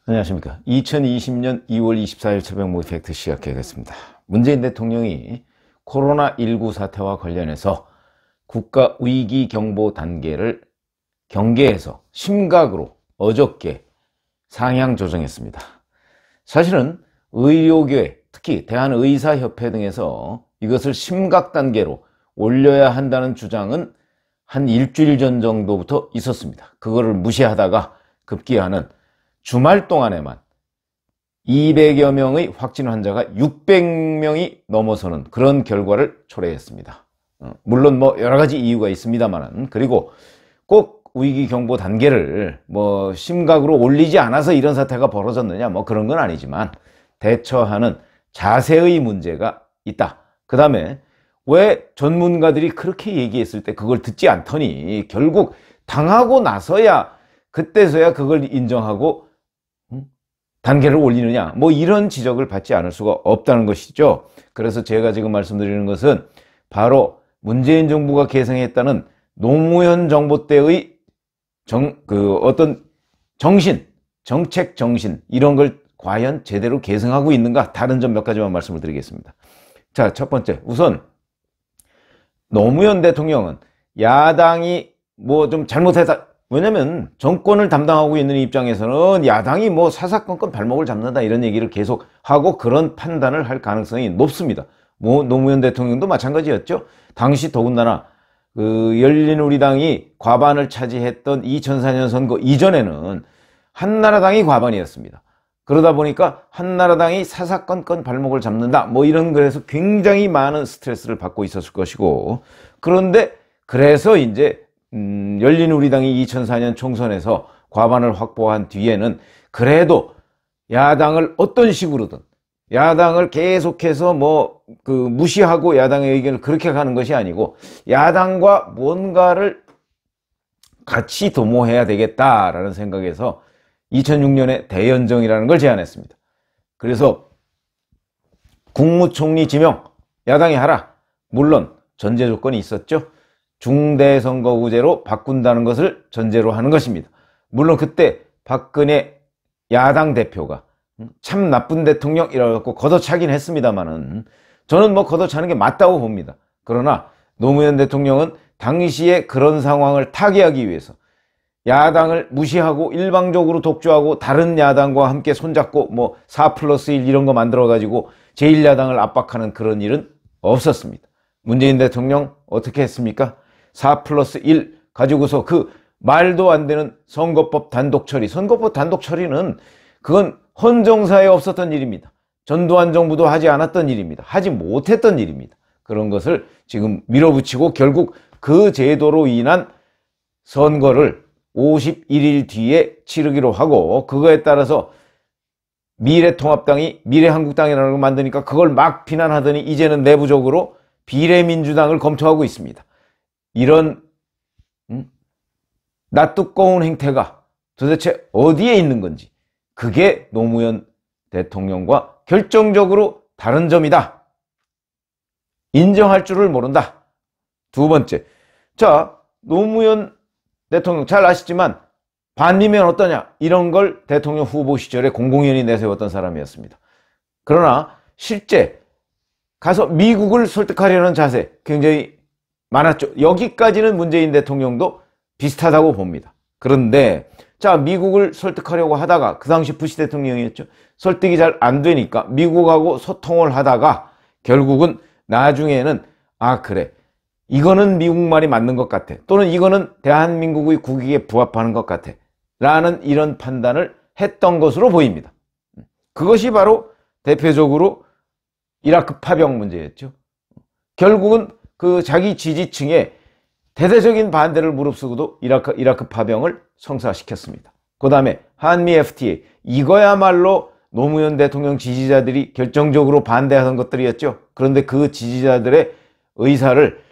안녕하십니까. 2020년 2월 24일 새벽 모이팩트 시작하겠습니다. 문재인 대통령이 코로나19 사태와 관련해서 국가 위기 경보 단계를 경계에서 심각으로 어저께 상향 조정했습니다. 사실은 의료계, 특히 대한의사협회 등에서 이것을 심각 단계로 올려야 한다는 주장은 한 일주일 전 정도부터 있었습니다. 그거를 무시하다가 급기야는 주말 동안에만 200여 명의 확진 환자가 600명이 넘어서는 그런 결과를 초래했습니다. 물론 여러 가지 이유가 있습니다만은, 그리고 꼭 위기 경보 단계를 심각으로 올리지 않아서 이런 사태가 벌어졌느냐 그런 건 아니지만 대처하는 자세의 문제가 있다. 그 다음에 왜 전문가들이 그렇게 얘기했을 때 그걸 듣지 않더니 결국 당하고 나서야 그때서야 그걸 인정하고 단계를 올리느냐, 이런 지적을 받지 않을 수가 없다는 것이죠. 그래서 제가 지금 말씀드리는 것은 바로 문재인 정부가 계승했다는 노무현 정부 때의 어떤 정신, 정책 정신, 이런 걸 과연 제대로 계승하고 있는가, 다른 점 몇 가지만 말씀을 드리겠습니다. 자, 첫 번째, 우선 노무현 대통령은 야당이 좀 잘못했다. 왜냐면 정권을 담당하고 있는 입장에서는 야당이 사사건건 발목을 잡는다 이런 얘기를 계속 하고 그런 판단을 할 가능성이 높습니다. 노무현 대통령도 마찬가지였죠. 당시 더군다나 열린우리당이 과반을 차지했던 2004년 선거 이전에는 한나라당이 과반이었습니다. 그러다 보니까 한나라당이 사사건건 발목을 잡는다 이런 거에서 굉장히 많은 스트레스를 받고 있었을 것이고, 그런데 그래서 이제 열린우리당이 2004년 총선에서 과반을 확보한 뒤에는 그래도 야당을 어떤 식으로든 야당을 계속해서 무시하고 야당의 의견을 그렇게 가는 것이 아니고 야당과 뭔가를 같이 도모해야 되겠다라는 생각에서 2006년에 대연정이라는 걸 제안했습니다. 그래서 국무총리 지명 야당이 하라. 물론 전제 조건이 있었죠. 중대선거구제로 바꾼다는 것을 전제로 하는 것입니다. 물론 그때 박근혜 야당 대표가 참 나쁜 대통령이라고 걷어차긴 했습니다만은 저는 걷어차는 게 맞다고 봅니다. 그러나 노무현 대통령은 당시에 그런 상황을 타개하기 위해서 야당을 무시하고 일방적으로 독주하고 다른 야당과 함께 손잡고 4+1 이런 거 만들어 가지고 제1야당을 압박하는 그런 일은 없었습니다. 문재인 대통령 어떻게 했습니까? 4+1 가지고서 그 말도 안 되는 선거법 단독 처리. 선거법 단독 처리는 그건 헌정사에 없었던 일입니다. 전두환 정부도 하지 않았던 일입니다. 하지 못했던 일입니다. 그런 것을 지금 밀어붙이고 결국 그 제도로 인한 선거를 51일 뒤에 치르기로 하고, 그거에 따라서 미래통합당이 미래한국당이라는 걸 만드니까 그걸 막 비난하더니 이제는 내부적으로 비례민주당을 검토하고 있습니다. 이런 낯두꺼운 행태가 도대체 어디에 있는 건지, 그게 노무현 대통령과 결정적으로 다른 점이다. 인정할 줄을 모른다. 두 번째, 자, 노무현 대통령 잘 아시지만 반미면 어떠냐 이런 걸 대통령 후보 시절에 공공연히 내세웠던 사람이었습니다. 그러나 실제 가서 미국을 설득하려는 자세 굉장히 많았죠. 여기까지는 문재인 대통령도 비슷하다고 봅니다. 그런데 자, 미국을 설득하려고 하다가 그 당시 부시 대통령이었죠. 설득이 잘 안 되니까 미국하고 소통을 하다가 결국은 나중에는 그래, 이거는 미국 말이 맞는 것 같아, 또는 이거는 대한민국의 국익에 부합하는 것 같아 라는 이런 판단을 했던 것으로 보입니다. 그것이 바로 대표적으로 이라크 파병 문제였죠. 결국은 그 자기 지지층에 대대적인 반대를 무릅쓰고도 이라크 파병을 성사시켰습니다. 그 다음에 한미 FTA, 이거야말로 노무현 대통령 지지자들이 결정적으로 반대하던 것들이었죠. 그런데 그 지지자들의 의사를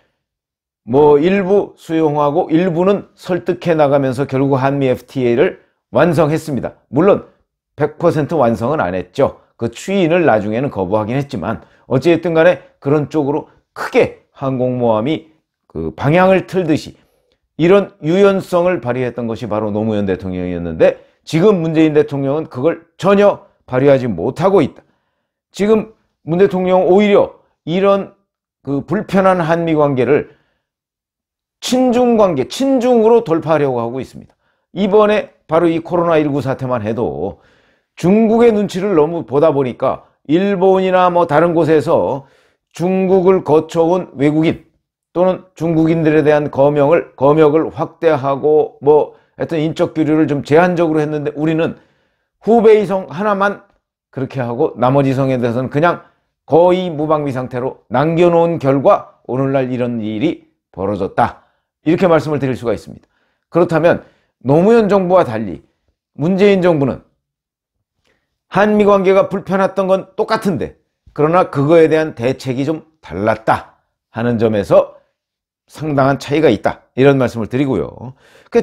일부 수용하고 일부는 설득해 나가면서 결국 한미 FTA를 완성했습니다. 물론 100% 완성은 안 했죠. 그 추인을 나중에는 거부하긴 했지만 어찌됐든 간에 그런 쪽으로 크게 항공모함이 그 방향을 틀듯이 이런 유연성을 발휘했던 것이 바로 노무현 대통령이었는데, 지금 문재인 대통령은 그걸 전혀 발휘하지 못하고 있다. 지금 문 대통령은 오히려 이런 그 불편한 한미 관계를 친중 관계, 친중으로 돌파하려고 하고 있습니다. 이번에 바로 이 코로나19 사태만 해도 중국의 눈치를 너무 보다 보니까 일본이나 뭐 다른 곳에서 중국을 거쳐온 외국인 또는 중국인들에 대한 검역을 확대하고 뭐 하여튼 인적 교류를 좀 제한적으로 했는데 우리는 후베이 성 하나만 그렇게 하고 나머지 성에 대해서는 그냥 거의 무방비 상태로 남겨놓은 결과 오늘날 이런 일이 벌어졌다. 이렇게 말씀을 드릴 수가 있습니다. 그렇다면 노무현 정부와 달리 문재인 정부는 한미 관계가 불편했던 건 똑같은데 그러나 그거에 대한 대책이 좀 달랐다 하는 점에서 상당한 차이가 있다. 이런 말씀을 드리고요.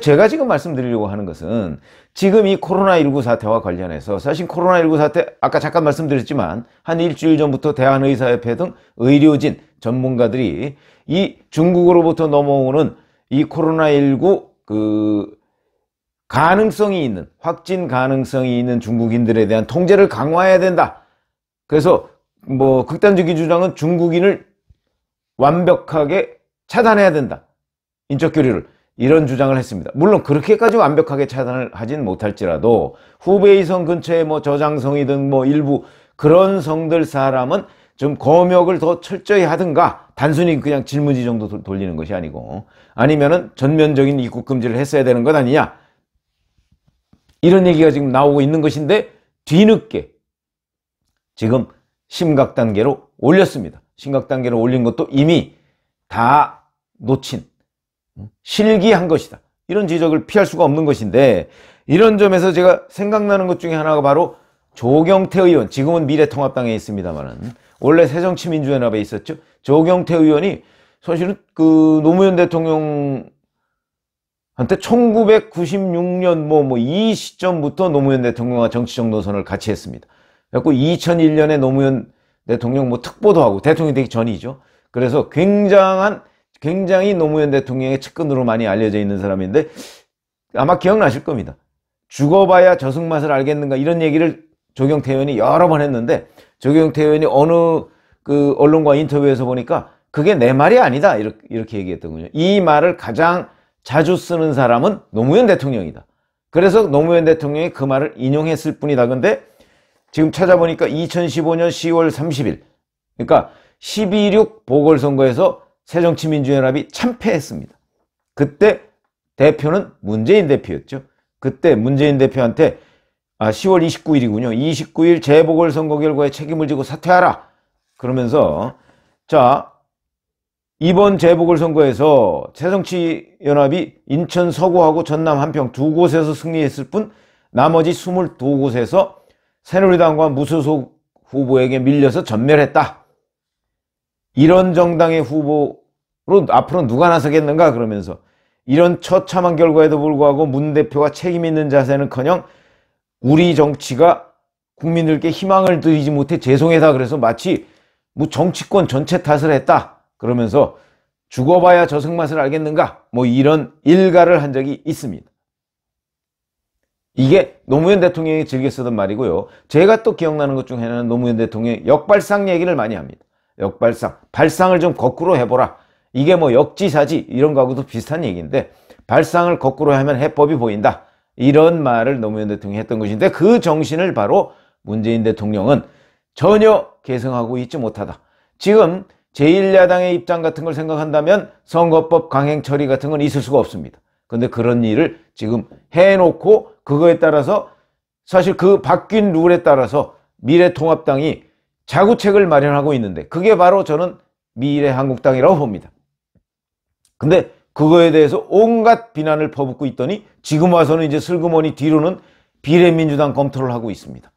제가 지금 말씀드리려고 하는 것은 지금 이 코로나19 사태와 관련해서 사실 코로나19 사태 아까 잠깐 말씀드렸지만 한 일주일 전부터 대한의사협회 등 의료진 전문가들이 이 중국으로부터 넘어오는 이 코로나19 가능성이 있는 확진 가능성이 있는 중국인들에 대한 통제를 강화해야 된다. 그래서 뭐 극단적인 주장은 중국인을 완벽하게 차단해야 된다. 인적 교류를 이런 주장을 했습니다. 물론 그렇게까지 완벽하게 차단을 하진 못할지라도 후베이 성 근처에 뭐 저장성이든 뭐 일부 그런 성들 사람은 좀 검역을 더 철저히 하든가 단순히 그냥 질문지 정도 돌리는 것이 아니고 아니면은 전면적인 입국 금지를 했어야 되는 것 아니냐. 이런 얘기가 지금 나오고 있는 것인데 뒤늦게 지금 심각 단계로 올렸습니다. 심각 단계로 올린 것도 이미 다 놓친 실기한 것이다. 이런 지적을 피할 수가 없는 것인데 이런 점에서 제가 생각나는 것 중에 하나가 바로 조경태 의원, 지금은 미래통합당에 있습니다만은 원래 새정치민주연합에 있었죠. 조경태 의원이 사실은 그 노무현 대통령 한때 1996년 이 시점부터 노무현 대통령과 정치적 노선을 같이 했습니다. 그래갖고 2001년에 노무현 대통령 특보도 하고 대통령이 되기 전이죠. 그래서 굉장히 노무현 대통령의 측근으로 많이 알려져 있는 사람인데 아마 기억나실 겁니다. 죽어봐야 저승맛을 알겠는가 이런 얘기를 조경태 의원이 여러 번 했는데 조경태 의원이 어느 그 언론과 인터뷰에서 보니까 그게 내 말이 아니다 이렇게 얘기했더군요. 이 말을 가장 자주 쓰는 사람은 노무현 대통령이다. 그래서 노무현 대통령이 그 말을 인용했을 뿐이다. 근데 지금 찾아보니까 2015년 10월 30일 그러니까 12.6 보궐선거에서 새정치민주연합이 참패했습니다. 그때 대표는 문재인 대표였죠. 그때 문재인 대표한테 10월 29일이군요. 29일 재보궐선거 결과에 책임을 지고 사퇴하라. 그러면서 자 이번 재보궐선거에서 새정치연합이 인천 서구하고 전남 한평 두 곳에서 승리했을 뿐 나머지 22곳에서 새누리당과 무소속 후보에게 밀려서 전멸했다. 이런 정당의 후보로 앞으로 누가 나서겠는가 그러면서 이런 처참한 결과에도 불구하고 문 대표가 책임 있는 자세는커녕 우리 정치가 국민들께 희망을 드리지 못해 죄송하다 그래서 마치 정치권 전체 탓을 했다. 그러면서 죽어봐야 저승맛을 알겠는가 이런 일가를 한 적이 있습니다. 이게 노무현 대통령이 즐겨 쓰던 말이고요. 제가 또 기억나는 것 중에 하나는 노무현 대통령이 역발상 얘기를 많이 합니다. 역발상, 발상을 좀 거꾸로 해보라. 이게 역지사지 이런 거하고도 비슷한 얘기인데 발상을 거꾸로 하면 해법이 보인다. 이런 말을 노무현 대통령이 했던 것인데 그 정신을 바로 문재인 대통령은 전혀 계승하고 있지 못하다. 지금 제1야당의 입장 같은 걸 생각한다면 선거법 강행 처리 같은 건 있을 수가 없습니다. 근데 그런 일을 지금 해놓고 그거에 따라서 사실 그 바뀐 룰에 따라서 미래통합당이 자구책을 마련하고 있는데 그게 바로 저는 미래한국당이라고 봅니다. 근데 그거에 대해서 온갖 비난을 퍼붓고 있더니 지금 와서는 이제 슬그머니 뒤로는 비례민주당 검토를 하고 있습니다.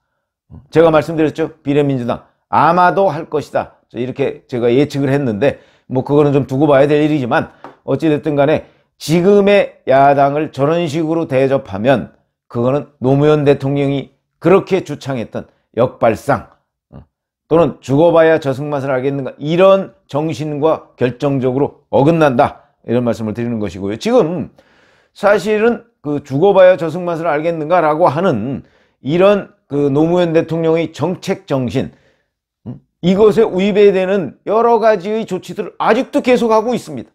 제가 말씀드렸죠. 비례민주당 아마도 할 것이다. 이렇게 제가 예측을 했는데 그거는 좀 두고 봐야 될 일이지만 어찌됐든 간에 지금의 야당을 저런 식으로 대접하면 그거는 노무현 대통령이 그렇게 주창했던 역발상 또는 죽어봐야 저승맛을 알겠는가 이런 정신과 결정적으로 어긋난다 이런 말씀을 드리는 것이고요. 지금 사실은 그 죽어봐야 저승 맛을 알겠는가라고 하는 이런 그 노무현 대통령의 정책 정신, 이것에 위배되는 여러 가지의 조치들을 아직도 계속하고 있습니다.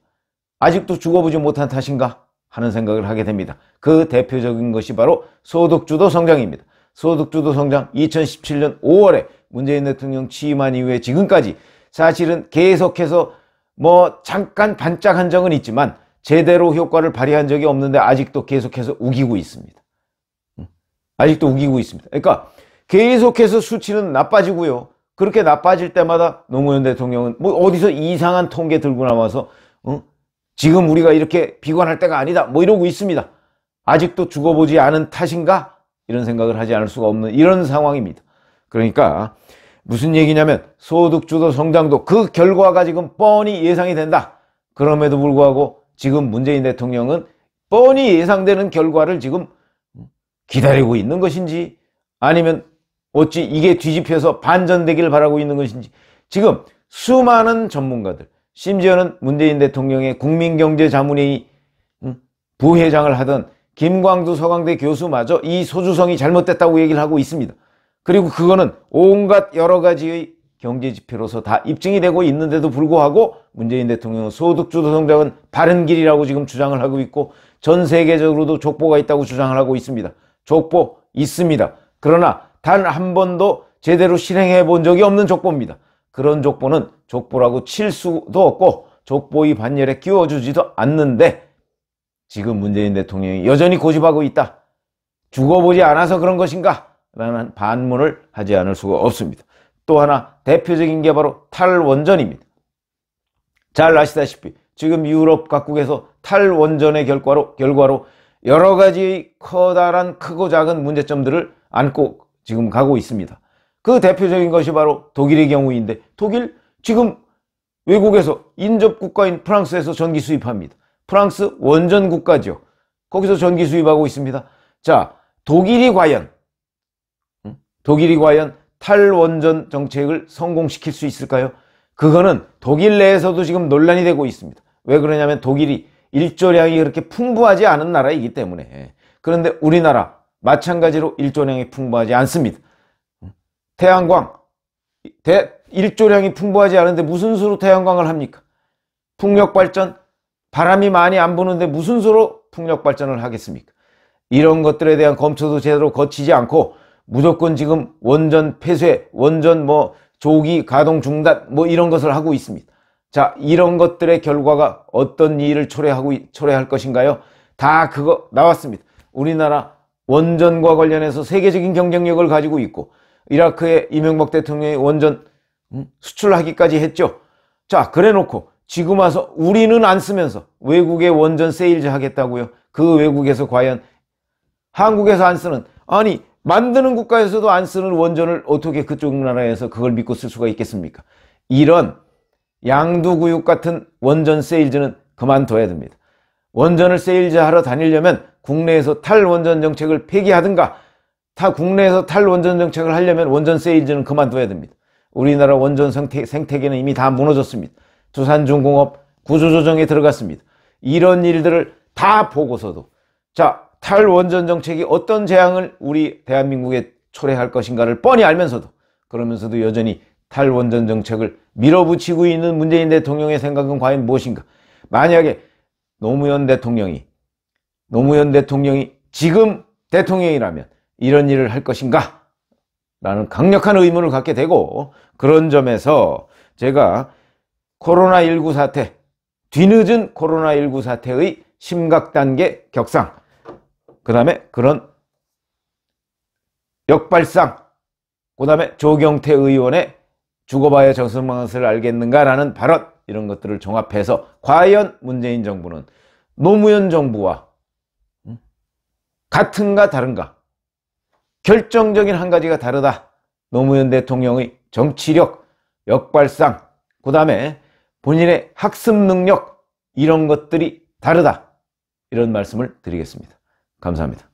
아직도 죽어보지 못한 탓인가 하는 생각을 하게 됩니다. 그 대표적인 것이 바로 소득주도 성장입니다. 소득주도 성장 2017년 5월에 문재인 대통령 취임한 이후에 지금까지 사실은 계속해서 뭐 잠깐 반짝한 적은 있지만 제대로 효과를 발휘한 적이 없는데 아직도 계속해서 우기고 있습니다. 아직도 우기고 있습니다. 그러니까 계속해서 수치는 나빠지고요. 그렇게 나빠질 때마다 노무현 대통령은 뭐 어디서 이상한 통계 들고 나와서 지금 우리가 이렇게 비관할 때가 아니다 뭐 이러고 있습니다. 아직도 죽어보지 않은 탓인가? 이런 생각을 하지 않을 수가 없는 이런 상황입니다. 그러니까 무슨 얘기냐면 소득주도 성장도 그 결과가 지금 뻔히 예상이 된다. 그럼에도 불구하고 지금 문재인 대통령은 뻔히 예상되는 결과를 지금 기다리고 있는 것인지 아니면 어찌 이게 뒤집혀서 반전되기를 바라고 있는 것인지 지금 수많은 전문가들, 심지어는 문재인 대통령의 국민경제자문회의 부회장을 하던 김광두 서강대 교수마저 이 소주성이 잘못됐다고 얘기를 하고 있습니다. 그리고 그거는 온갖 여러 가지의 경제지표로서 다 입증이 되고 있는데도 불구하고 문재인 대통령은 소득주도 성장은 바른 길이라고 지금 주장을 하고 있고 전 세계적으로도 족보가 있다고 주장을 하고 있습니다. 족보 있습니다. 그러나 단 한 번도 제대로 실행해 본 적이 없는 족보입니다. 그런 족보는 족보라고 칠 수도 없고 족보의 반열에 끼워주지도 않는데 지금 문재인 대통령이 여전히 고집하고 있다. 죽어보지 않아서 그런 것인가? 라는 반문을 하지 않을 수가 없습니다. 또 하나 대표적인 게 바로 탈원전입니다. 잘 아시다시피 지금 유럽 각국에서 탈원전의 결과로 여러 가지 커다란 크고 작은 문제점들을 안고 지금 가고 있습니다. 그 대표적인 것이 바로 독일의 경우인데 독일 지금 외국에서 인접국가인 프랑스에서 전기 수입합니다. 프랑스 원전 국가죠. 거기서 전기 수입하고 있습니다. 자, 독일이 과연 탈원전 정책을 성공시킬 수 있을까요? 그거는 독일 내에서도 지금 논란이 되고 있습니다. 왜 그러냐면 독일이 일조량이 그렇게 풍부하지 않은 나라이기 때문에. 그런데 우리나라 마찬가지로 일조량이 풍부하지 않습니다. 태양광 일조량이 풍부하지 않은데 무슨 수로 태양광을 합니까? 풍력발전 바람이 많이 안 부는데 무슨 수로 풍력발전을 하겠습니까? 이런 것들에 대한 검토도 제대로 거치지 않고 무조건 지금 원전 폐쇄, 원전 조기 가동 중단 이런 것을 하고 있습니다. 자, 이런 것들의 결과가 어떤 일을 초래할 것인가요? 다 그거 나왔습니다. 우리나라 원전과 관련해서 세계적인 경쟁력을 가지고 있고 이라크에 이명박 대통령이 원전 수출하기까지 했죠. 자, 그래 놓고 지금 와서 우리는 안 쓰면서 외국에 원전 세일즈 하겠다고요. 그 외국에서 과연 한국에서 안 쓰는, 아니 만드는 국가에서도 안 쓰는 원전을 어떻게 그쪽 나라에서 그걸 믿고 쓸 수가 있겠습니까? 이런 양두구육 같은 원전 세일즈는 그만둬야 됩니다. 원전을 세일즈 하러 다니려면 국내에서 탈원전 정책을 폐기하든가 국내에서 탈원전 정책을 하려면 원전 세일즈는 그만둬야 됩니다. 우리나라 원전 생태계는 이미 다 무너졌습니다. 두산중공업 구조조정에 들어갔습니다. 이런 일들을 다 보고서도 자, 탈원전 정책이 어떤 재앙을 우리 대한민국에 초래할 것인가를 뻔히 알면서도 그러면서도 여전히 탈원전 정책을 밀어붙이고 있는 문재인 대통령의 생각은 과연 무엇인가? 만약에 노무현 대통령이 지금 대통령이라면 이런 일을 할 것인가? 라는 강력한 의문을 갖게 되고 그런 점에서 제가 코로나19 사태, 뒤늦은 코로나19 사태의 심각단계 격상, 그 다음에 그런 역발상, 그 다음에 조경태 의원의 죽어봐야 저승맛을 알겠는가라는 발언, 이런 것들을 종합해서 과연 문재인 정부는 노무현 정부와 같은가 다른가? 결정적인 한 가지가 다르다. 노무현 대통령의 정치력, 역발상, 그 다음에 본인의 학습 능력, 이런 것들이 다르다. 이런 말씀을 드리겠습니다. 감사합니다.